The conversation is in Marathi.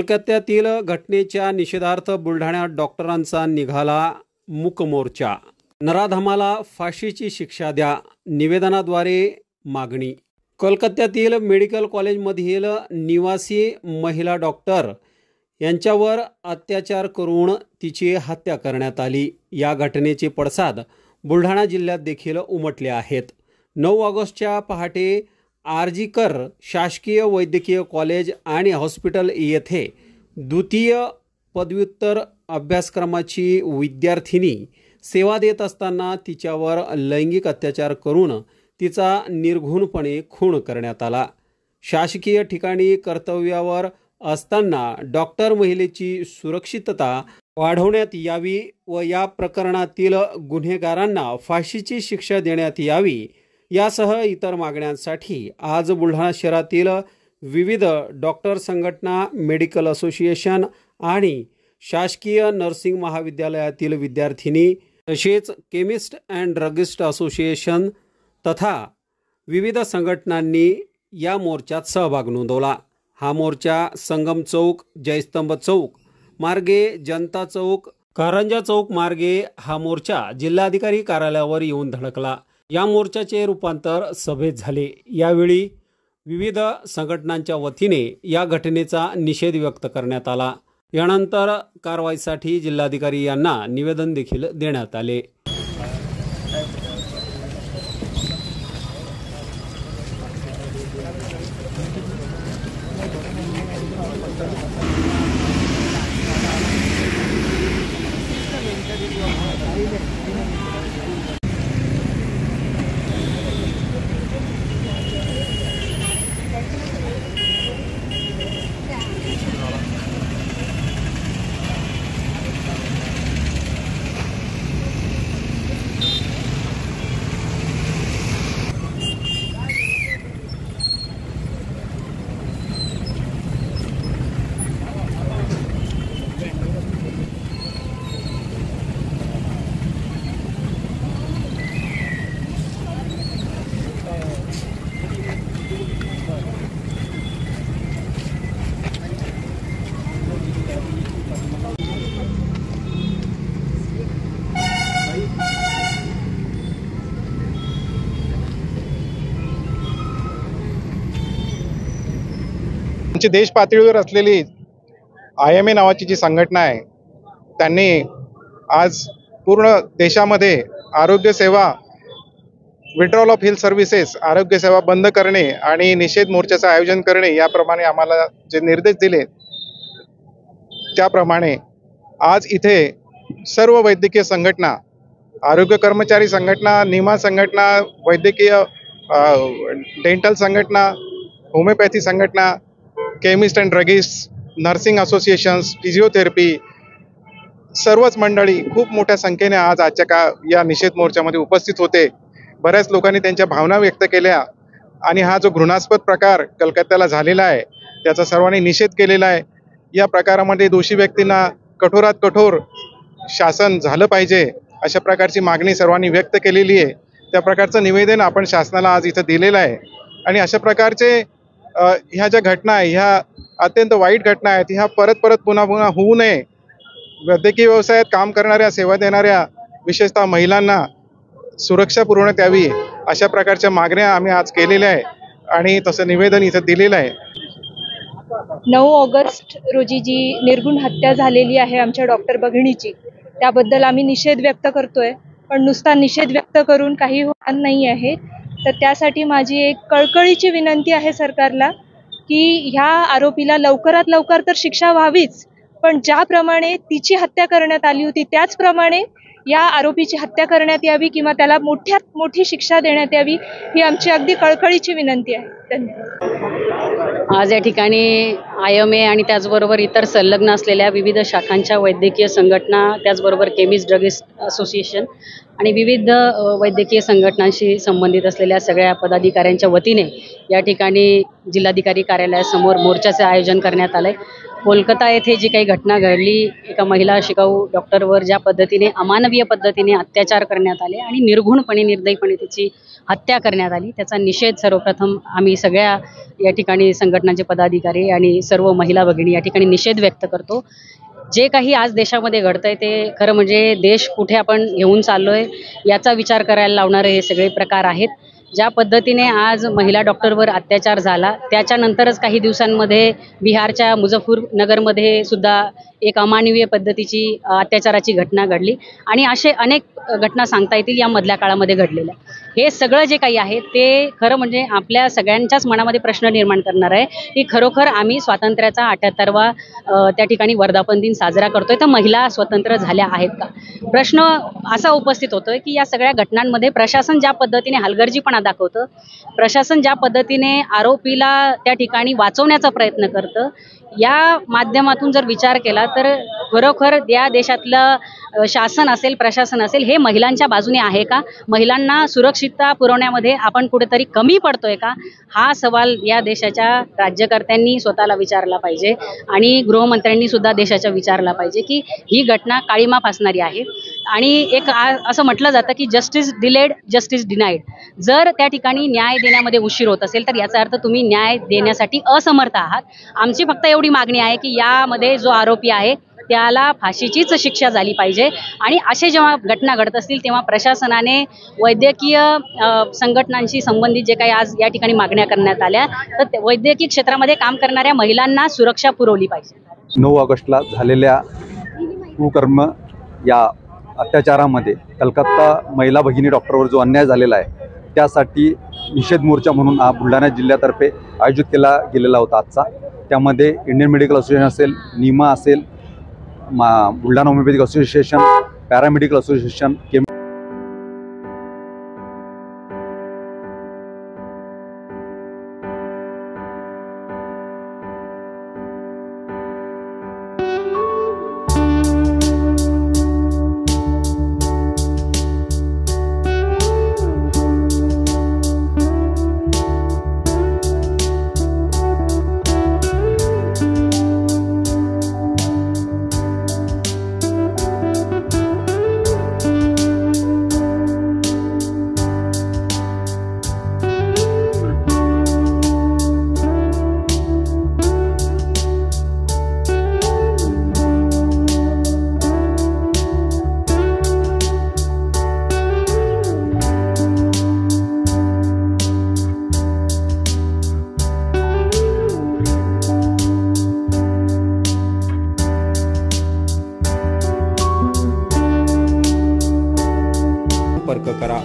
कोलकात्यातील घटनेच्या निषेधार्थ बुलढाण्यात डॉक्टरांचा निघाला मूक मोर्चा। नराधमाला फाशीची शिक्षा द्या निवेदनाद्वारे मागणी। कोलकात्यातील मेडिकल कॉलेजमधील निवासी महिला डॉक्टर यांच्यावर अत्याचार करून तिची हत्या करण्यात आली। या घटनेचे पडसाद बुलढाणा जिल्ह्यात देखील उमटले आहेत। 9 ऑगस्टच्या पहाटे आरजीकर शासकीय वैद्यकीय कॉलेज आणि हॉस्पिटल येथे द्वितीय पदव्युत्तर अभ्यासक्रमाची विद्यार्थिनी सेवा देत असताना तिच्यावर लैंगिक अत्याचार करून तिचा निर्घृणपणे खून करण्यात आला। शासकीय ठिकाणी कर्तव्यावर असताना डॉक्टर महिलेची सुरक्षितता वाढवण्यात यावी व या प्रकरणातील गुन्हेगारांना फाशीची शिक्षा देण्यात यावी यासह इतर मागण्यांसाठी आज बुलढाणा शहरातील विविध डॉक्टर संघटना, मेडिकल असोसिएशन आणि शासकीय नर्सिंग महाविद्यालयातील विद्यार्थिनी तसेच केमिस्ट अँड ड्रगिस्ट असोसिएशन तथा विविध संघटनांनी या मोर्चात सहभाग नोंदवला। हा मोर्चा संगम चौक, जयस्तंभ चौक मार्गे, जनता चौक, कारंजा चौक मार्गे हा मोर्चा जिल्हाधिकारी कार्यालयावर येऊन धडकला। या मोर्चाचे रूपांतर सभेत झाले। यावेळी विविध संघटनांच्या वतीने या घटनेचा निषेध व्यक्त करण्यात आला। यानंतर कारवाईसाठी जिल्हाधिकारी यांना निवेदन देखील देण्यात आले। देश पातळीवर असलेली IMA नावाची जी संघटना आहे त्यांनी आज पूर्ण देशामध्ये आरोग्य सेवा, विड्रॉल ऑफ हेल्थ सर्व्हिसेस, आरोग्य सेवा बंद करणे आणि निषेध मोर्चाचं आयोजन करणे याप्रमाणे आम्हाला जे निर्देश दिले त्याप्रमाणे आज इथे सर्व वैद्यकीय संघटना, आरोग्य कर्मचारी संघटना, निमा संघटना, वैद्यकीय डेंटल संघटना, होमिओपॅथी संघटना, chemist and druggist, nursing associations, physiotherapy सर्वच मंडळी खूप मोठ्या संख्येने आज आजच्या या निषेध मोर्चामध्ये उपस्थित होते। बऱ्याच लोकांनी त्यांच्या भावना व्यक्त केल्या आणि हा जो घृणास्पद प्रकार कलकत्त्याला झालेला आहे त्याचा सर्वांनी निषेध केलेला आहे। या प्रकारामध्ये दोषी व्यक्तींना कठोरात कठोर शासन झालं पाहिजे अशा प्रकारची मागणी सर्वांनी व्यक्त केलेली आहे। त्या प्रकारचं निवेदन आपण शासनाला आज इथं दिलेलं आहे आणि अशा प्रकारचे ह्या ज्या घटना आहे ह्या अत्यंत वाईट घटना आहेत, ह्या परत पुन्हा होऊ नये। वैद्यकीय व्यवसायात काम करणाऱ्या, सेवा देणाऱ्या विशेषतः महिलांना सुरक्षा पुरवण्यात यावी अशा प्रकारच्या मागण्या आम्ही आज केलेल्या आहे आणि तसं निवेदन इथं दिलेलं आहे। 9 ऑगस्ट रोजी जी निर्घृण हत्या झालेली आहे आमच्या डॉक्टर भगिनीची, त्याबद्दल आम्ही निषेध व्यक्त करतोय। पण नुसता निषेध व्यक्त करून काही होणार नाही आहे। तर त्यासाठी माझी एक कळकळीची विनंती आहे सरकारला की ह्या आरोपीला लवकरात लवकर तर शिक्षा व्हावीच, पण ज्याप्रमाणे तिची हत्या करण्यात आली होती त्याचप्रमाणे या आरोपीची हत्या करण्यात यावी किंवा त्याला मोठ्यात मोठी शिक्षा देण्यात यावी ही आमची अगदी कळकळीची विनंती आहे। धन्यवाद। आज या ठिकाणी IMA आणि त्याचबरोबर इतर संलग्न असलेल्या विविध शाखांच्या वैद्यकीय संघटना, त्याचबरोबर केमिस्ट ड्रगिस्ट असोसिएशन आणि विविध वैद्यकीय संघटनांशी संबंधित असलेल्या सगळ्या पदाधिकाऱ्यांच्या वतीने या ठिकाणी जिल्हाधिकारी कार्यालयासमोर मोर्चाचे आयोजन करण्यात आले। कोलकाता येथे जी काही घटना घडली, एका महिला शिकाऊ डॉक्टरवर ज्या पद्धतीने अमानवीय पद्धतीने अत्याचार करण्यात आले आणि निर्घृणपणे निर्दयीपणे तिची हत्या करण्यात आली, त्याचा निषेध सर्वप्रथम आम्ही सगळ्या या ठिकाणी संघटनांचे पदाधिकारी आणि सर्व महिला भगिनी या ठिकाणी निषेध व्यक्त करतो. जे काही आज देशामध्ये घडतंय ते खरं म्हणजे देश कुठे आपण घेऊन चाललोय याचा विचार करायला लावणारे हे सगळे प्रकार आहेत. ज्या पद्धतीने आज महिला डॉक्टरवर अत्याचार झाला, त्याच्यानंतरच काही दिवसांमध्ये बिहारच्या मुझफ्फरनगरमध्ये सुद्धा एक अमानवीय पद्धतीची अत्याचाराची घटना घडली आणि असे अनेक घटना सांगता येतील या मधल्या काळामध्ये घडलेल्या. हे सगळं जे काही आहे ते खरं म्हणजे आपल्या सगळ्यांच्याच मनामध्ये प्रश्न निर्माण करणार आहे की खरोखर आम्ही स्वातंत्र्याचा 78वा त्या ठिकाणी वर्धापन दिन साजरा करतोय तर महिला स्वतंत्र झाल्या आहेत का? प्रश्न असा उपस्थित होतोय की या सगळ्या घटनांमध्ये प्रशासन ज्या पद्धतीने हलगर्जीपणा दाखवतं, प्रशासन ज्या पद्धतीने आरोपीला त्या ठिकाणी वाचवण्याचा प्रयत्न करतं, या माध्यमातून जर विचार केला तर खरोखर या देशातलं शासन असेल, प्रशासन असेल, हे महिलांच्या बाजूने आहे का? महिलांना सुरक्षितता पुरवण्यामध्ये आपण कुठेतरी कमी पडतोय का? हा सवाल या देशाच्या राज्यकर्त्यांनी स्वतःला विचारला पाहिजे आणि गृहमंत्र्यांनी सुद्धा देशाच्या विचारला पाहिजे की ही घटना काळीमा फासणारी आहे. आणि एक असं म्हटलं जातं की जस्टिस डिलेड जस्टिस डिनाईड. जर त्या ठिकाणी न्याय देण्यामध्ये उशीर होत असेल तर याचा अर्थ तुम्ही न्याय देण्यासाठी असमर्थ आहात. आमची फक्त एवढी मागणी आहे की यामध्ये जो आरोपी आहे त्याला फाशीचीच शिक्षा झाली पाहिजे आणि असे जेव्हा घटना घडत असतील तेव्हा प्रशासनाने वैद्यकीय संघटनांशी संबंधित जे काही आज या ठिकाणी मागण्या करण्यात आल्या तर वैद्यकीय क्षेत्रामध्ये काम करणाऱ्या महिलांना सुरक्षा पुरवली पाहिजे. 9 ऑगस्टला झालेल्या कुकर्म या अत्याचारामध्ये कलकत्ता महिला भगिनी डॉक्टरवर जो अन्याय झालेला आहे त्यासाठी निषेध मोर्चा म्हणून हा बुलढाणा जिल्ह्यातर्फे आयोजित केला गेलेला होता आजचा. त्यामध्ये इंडियन मेडिकल असोसिएशन असेल, निमा असेल, Buldhana homeopathic association, paramedical association, संपर्क करा.